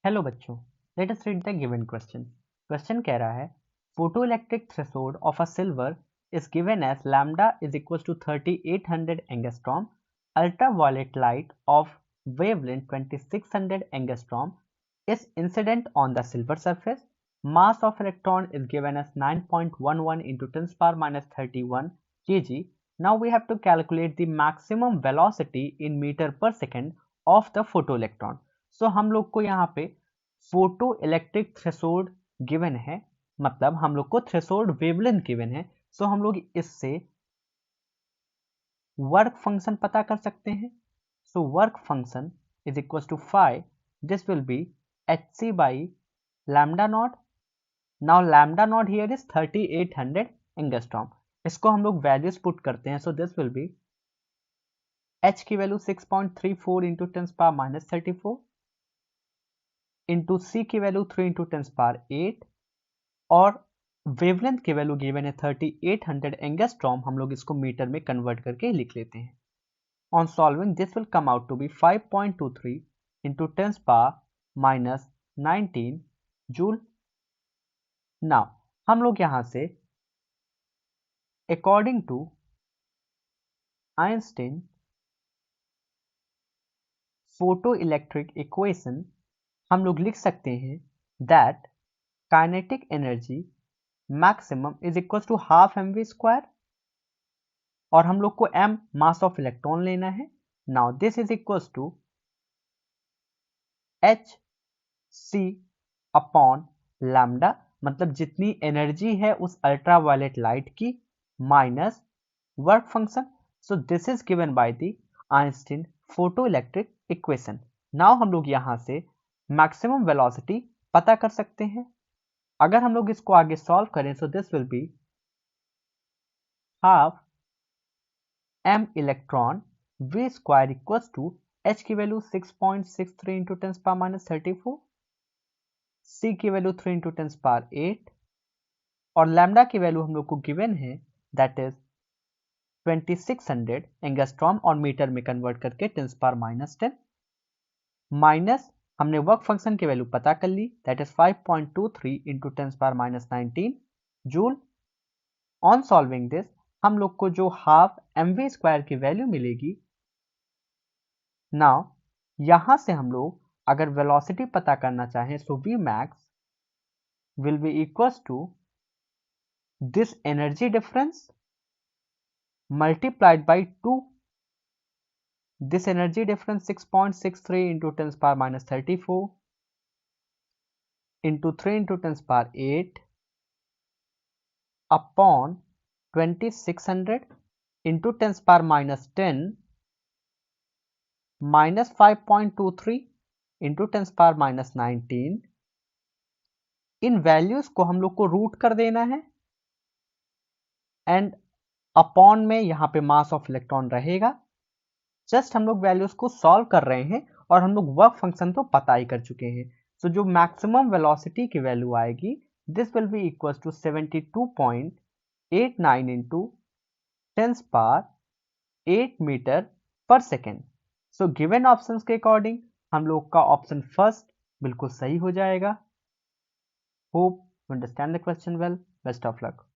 Hello बच्चों, let us read the given question. Question कह रहा है photo electric threshold of a silver is given as lambda is equal to 3800 angstrom, ultraviolet light of wavelength 2600 angstrom is incident on the silver surface. Mass of electron is given as 9.11 into 10 power minus 31 kg. Now we have to calculate the maximum velocity in meter per second of the photoelectron. So हम लोग को यहाँ पे photo electric threshold given है, मतलब हम लोग को थ्रेशोल्ड वेवलेंथ गिवन है। सो हम लोग इससे वर्क फंक्शन पता कर सकते हैं। So work function is equal to phi, this will be h c by lambda naught. Now lambda naught here is 3800 angstrom. इसको हम लोग वैल्यूज पुट करते हैं। So this will be h की value 6.34 into 10 power minus 34 into c की value 3 into 10 power 8 और wavelength की value given है 3800 एंगस्ट्रॉम। हम लोग इसको मीटर में कन्वर्ट करके लिख लेते हैं। On solving this will come out to be 5.23 into 10 power minus 19 joule. Now हम लोग यहां से according to Einstein photo electric equation हम लोग लिख सकते हैं that kinetic energy maximum is equal to half mv square, और हम लोग को m मास ऑफ इलेक्ट्रॉन लेना है। Now this is equal to h c upon lambda, मतलब जितनी एनर्जी है उस अल्ट्रावायलेट लाइट की minus work function. So this is given by the Einstein photo electric equation. Now हम लोग यहां से मैक्सिमम वेलोसिटी पता कर सकते हैं। अगर हम लोग इसको आगे सॉल्व करें, so this will be half m electron v square equals to h की value 6.63 into 10 power minus 34, c की वैल्यू 3 इंटू 10 पावर 8 और लैम्डा की वैल्यू हम लोग को गिवन है दैट इज 2600 एंगस्ट्रॉम और मीटर में कन्वर्ट करके 10 पावर माइनस 10 माइनस हमने वर्क फंक्शन की वैल्यू पता कर ली that is 5.23 into 10 power minus 19 joule. On solving this हम लोग को जो हाफ mv स्क्वायर की वैल्यू मिलेगी। नाउ यहां से हम लोग अगर वेलोसिटी पता करना चाहें so v max will be equals to this energy difference multiplied by 2. This energy difference 6.63 into 10 power minus 34 into 3 into 10 power 8 upon 2600 into 10 power minus 10 minus 5.23 into 10 power minus 19। In values को हम लोग को root कर देना है and upon में यहां पे मास ऑफ इलेक्ट्रॉन रहेगा। जस्ट हम लोग वैल्यूज को सॉल्व कर रहे हैं और हम लोग वर्क फंक्शन तो पता ही कर चुके हैं। सो जो मैक्सिमम वेलोसिटी की वैल्यू आएगी this will be equal to 72.89 into 10 power 8 metre पर सेकेंड। सो गिवन ऑप्शंस के अकॉर्डिंग हम लोग का ऑप्शन फर्स्ट बिल्कुल सही हो जाएगा। Hope you understand the question well. Best of luck.